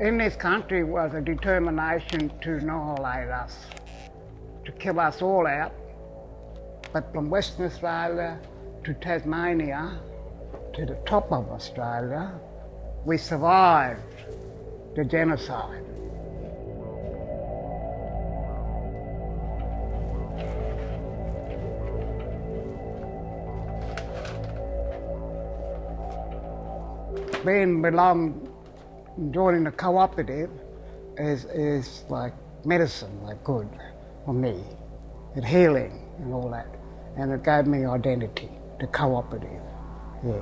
in this country was a determination to annihilate us, to kill us all out. But from Western Australia to Tasmania to the top of Australia, we survived the genocide. Joining the cooperative is like medicine, like good for me, and healing and all that. And it gave me identity, the cooperative. Yeah.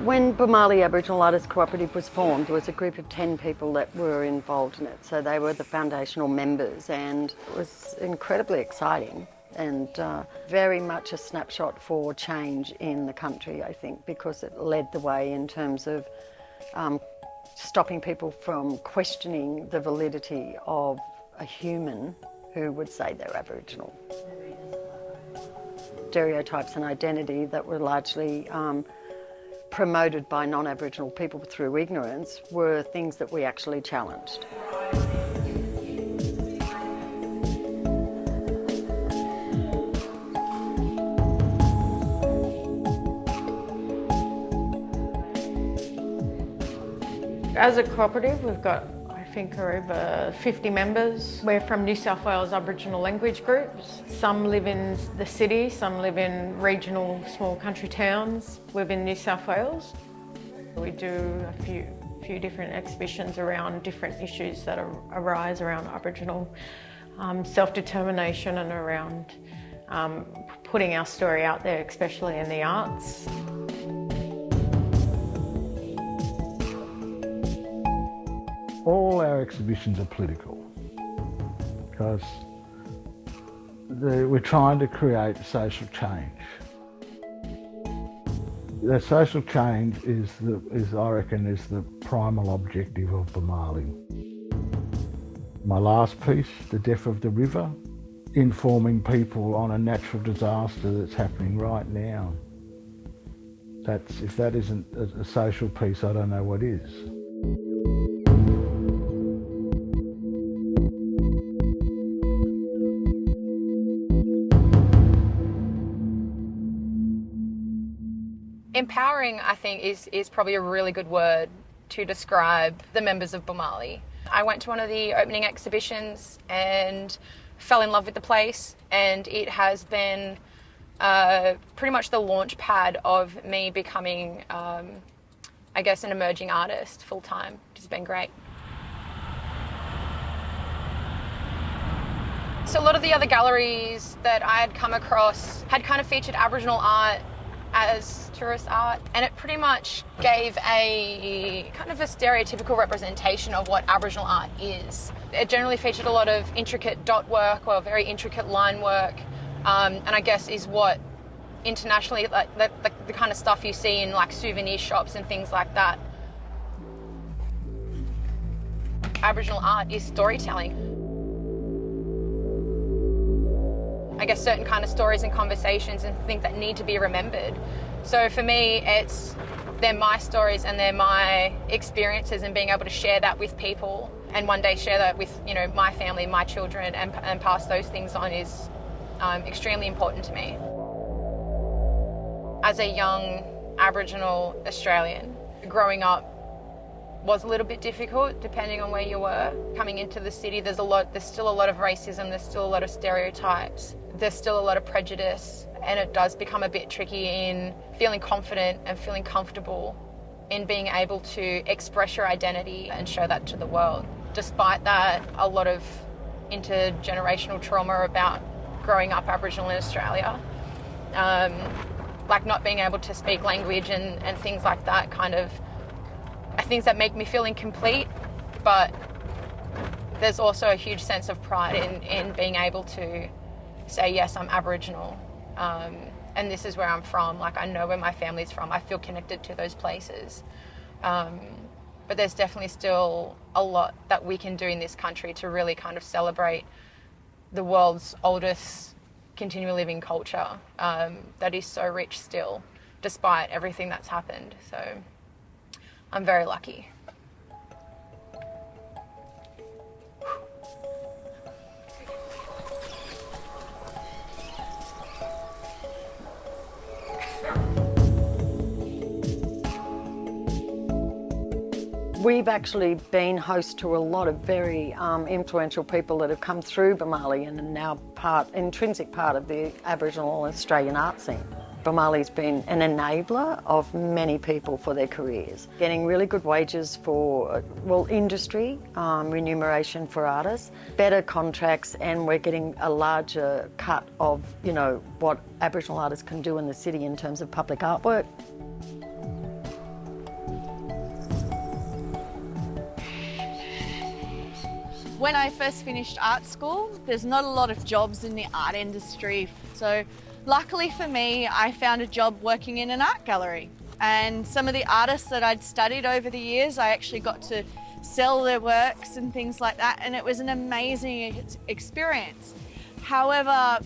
When Boomalli Aboriginal Artist Cooperative was formed, there was a group of 10 people that were involved in it. So they were the foundational members, and it was incredibly exciting and very much a snapshot for change in the country, I think, because it led the way in terms of stopping people from questioning the validity of a human who would say they're Aboriginal. Stereotypes and identity that were largely promoted by non-Aboriginal people through ignorance were things that we actually challenged. As a cooperative, we've got, I think, over 50 members. We're from New South Wales Aboriginal language groups. Some live in the city, some live in regional small country towns within New South Wales. We do a few different exhibitions around different issues that arise around Aboriginal self-determination and around putting our story out there, especially in the arts. All our exhibitions are political because we're trying to create social change. The social change is I reckon, is the primal objective of Boomalli. My last piece, The Death of the River, informing people on a natural disaster that's happening right now. If that isn't a social piece, I don't know what is. Empowering, I think, is probably a really good word to describe the members of Boomalli. I went to one of the opening exhibitions and fell in love with the place, and it has been pretty much the launch pad of me becoming, I guess, an emerging artist full-time, which has been great. So a lot of the other galleries that I had come across had kind of featured Aboriginal art as tourist art, and it pretty much gave a kind of a stereotypical representation of what Aboriginal art is. It generally featured a lot of intricate dot work or very intricate line work, and I guess is what internationally, like the kind of stuff you see in like souvenir shops and things like that. Aboriginal art is storytelling. I guess certain kind of stories and conversations and things that need to be remembered. So for me, they're my stories and they're my experiences, and being able to share that with people and one day share that with, you know, my family, my children, and pass those things on is extremely important to me. As a young Aboriginal Australian, growing up was a little bit difficult depending on where you were. Coming into the city, there's still a lot of racism, there's still a lot of stereotypes, there's still a lot of prejudice, and it does become a bit tricky in feeling confident and feeling comfortable in being able to express your identity and show that to the world. Despite that, a lot of intergenerational trauma about growing up Aboriginal in Australia, like not being able to speak language and things like that kind of things that make me feel incomplete, but there's also a huge sense of pride in being able to say, yes, I'm Aboriginal, and this is where I'm from. Like, I know where my family's from. I feel connected to those places. But there's definitely still a lot that we can do in this country to really kind of celebrate the world's oldest continually living culture that is so rich still, despite everything that's happened. So I'm very lucky. We've actually been host to a lot of very influential people that have come through Boomalli and are now intrinsic part of the Aboriginal Australian art scene. Boomalli's been an enabler of many people for their careers, getting really good wages for, industry, remuneration for artists, better contracts, and we're getting a larger cut of, what Aboriginal artists can do in the city in terms of public artwork. When I first finished art school, there's not a lot of jobs in the art industry. So luckily for me, I found a job working in an art gallery. And some of the artists that I'd studied over the years, I actually got to sell their works and things like that. And it was an amazing experience. However,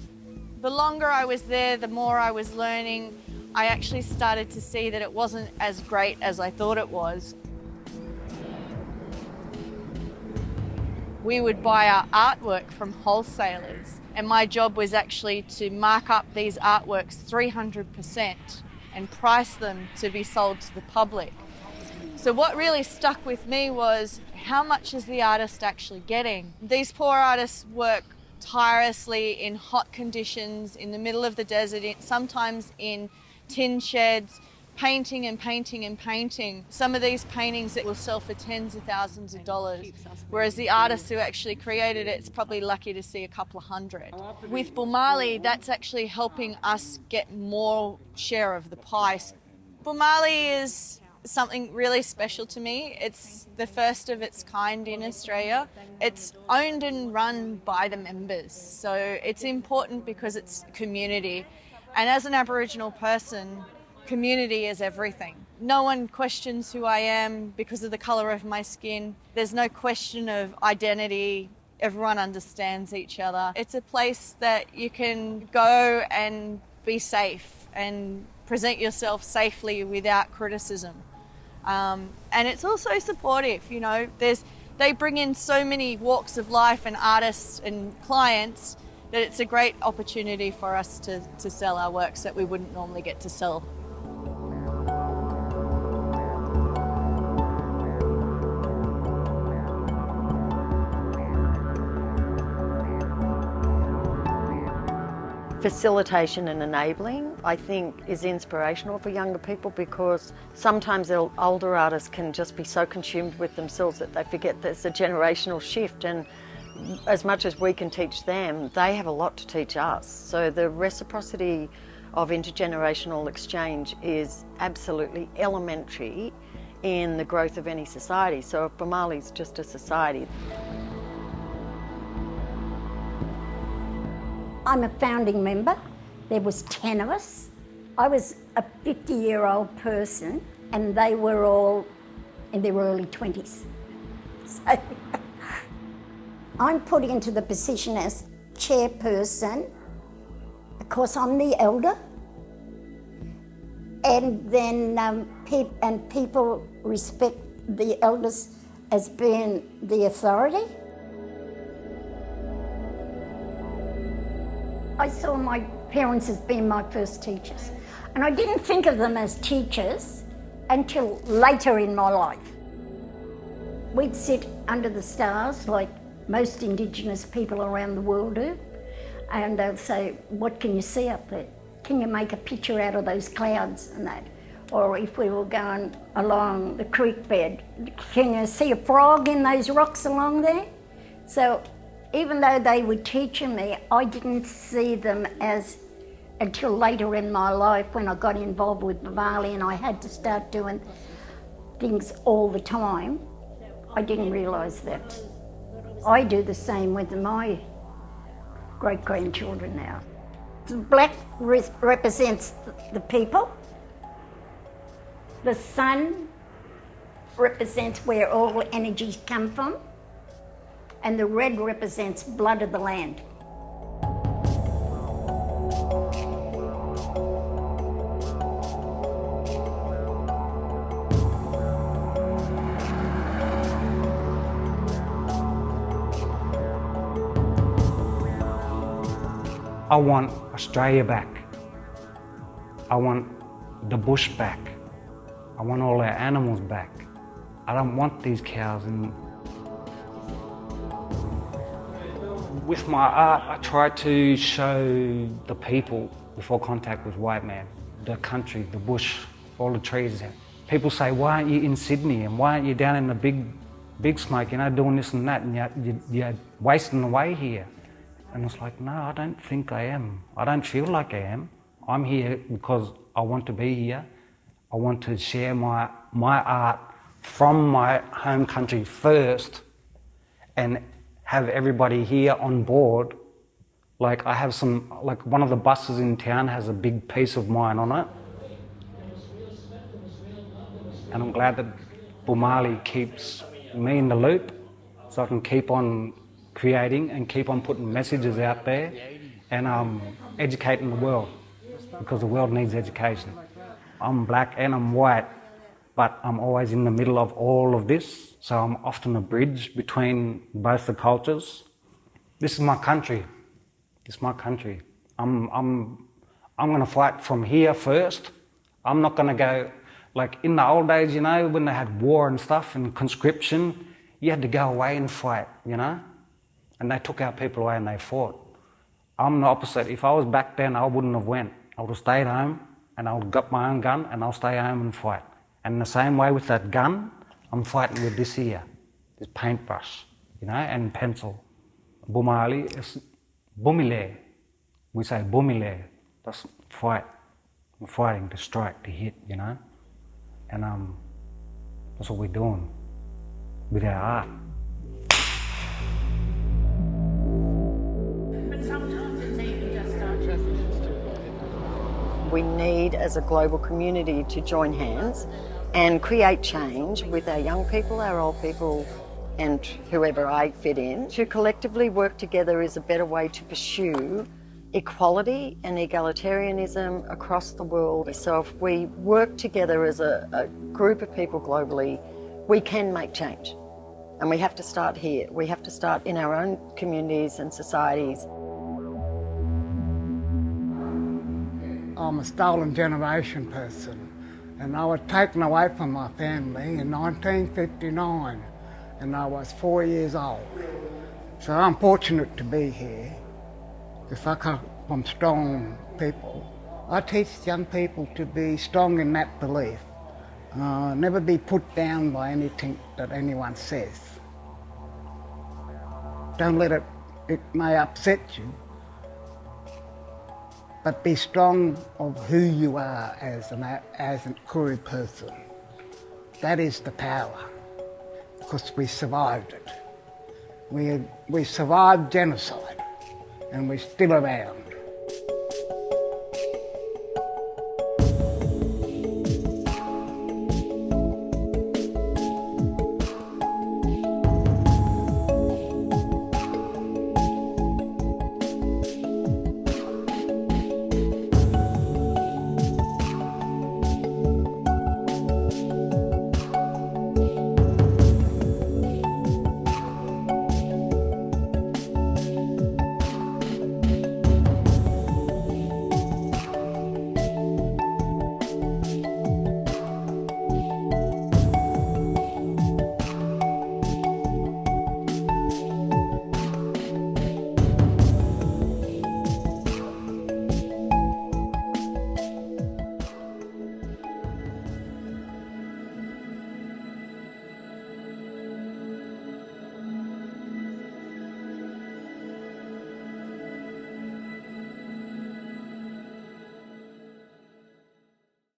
the longer I was there, the more I was learning. I actually started to see that it wasn't as great as I thought it was. We would buy our artwork from wholesalers, and my job was actually to mark up these artworks 300% and price them to be sold to the public. So what really stuck with me was, how much is the artist actually getting? These poor artists work tirelessly in hot conditions, in the middle of the desert, sometimes in tin sheds, painting and painting and painting. Some of these paintings that will sell for tens of thousands of dollars, whereas the artist who actually created it's probably lucky to see a couple of hundred. With Boomalli, that's actually helping us get more share of the pie. Boomalli is something really special to me. It's the first of its kind in Australia. It's owned and run by the members, so it's important because it's community. And as an Aboriginal person, community is everything. No one questions who I am because of the colour of my skin. There's no question of identity. Everyone understands each other. It's a place that you can go and be safe and present yourself safely without criticism. And it's also supportive, they bring in so many walks of life and artists and clients that it's a great opportunity for us to sell our works that we wouldn't normally get to sell. Facilitation and enabling, I think, is inspirational for younger people, because sometimes older artists can just be so consumed with themselves that they forget there's a generational shift, and as much as we can teach them, they have a lot to teach us. So the reciprocity of intergenerational exchange is absolutely elementary in the growth of any society. So if Boomalli's just a society. I'm a founding member. There was 10 of us. I was a 50-year-old person and they were all in their early 20s. So I'm put into the position as chairperson because I'm the elder, and then people respect the elders as being the authority. I saw my parents as being my first teachers, and I didn't think of them as teachers until later in my life. We'd sit under the stars like most Indigenous people around the world do, and they'll say, "What can you see up there? Can you make a picture out of those clouds and that?" Or if we were going along the creek bed, "Can you see a frog in those rocks along there?" So even though they were teaching me, I didn't see them until later in my life when I got involved with Boomalli and I had to start doing things all the time. I didn't realise that. I do the same with my great-grandchildren now. The black represents the people. The sun represents where all energies come from. And the red represents blood of the land. I want Australia back. I want the bush back. I want all our animals back. I don't want these cows. And with my art, I try to show the people before contact with white man, the country, the bush, all the trees. People say, why aren't you in Sydney and why aren't you down in the big smoke, doing this and that, and you're wasting away here. And it's like, no, I don't think I am. I don't feel like I am. I'm here because I want to be here. I want to share my art from my home country first and have everybody here on board. Like I have like one of the buses in town has a big piece of mine on it. And I'm glad that Boomalli keeps me in the loop so I can keep on creating and keep on putting messages out there and educating the world, because the world needs education. I'm black and I'm white, but I'm always in the middle of all of this, so I'm often a bridge between both the cultures. This is my country. It's my country. I'm going to fight from here first. I'm not going to go, like in the old days, when they had war and stuff and conscription, you had to go away and fight, And they took our people away and they fought. I'm the opposite. If I was back then, I wouldn't have went. I would have stayed home and I would have got my own gun and I'll stay home and fight. And the same way with that gun, I'm fighting with this here, this paintbrush, and pencil. Boomalli is Boomalli. We say Boomalli. That's fight. We're fighting to strike, to hit, And that's what we're doing with our art. We need, as a global community, to join hands and create change with our young people, our old people, and whoever I fit in. To collectively work together is a better way to pursue equality and egalitarianism across the world. So if we work together as a group of people globally, we can make change. And we have to start here. We have to start in our own communities and societies. I'm a stolen generation person, and I was taken away from my family in 1959, and I was 4 years old. So I'm fortunate to be here, because I come from strong people. I teach young people to be strong in that belief, never be put down by anything that anyone says. Don't let it may upset you, but be strong of who you are as a Koori person. That is the power, because we survived it. We survived genocide, and we're still around.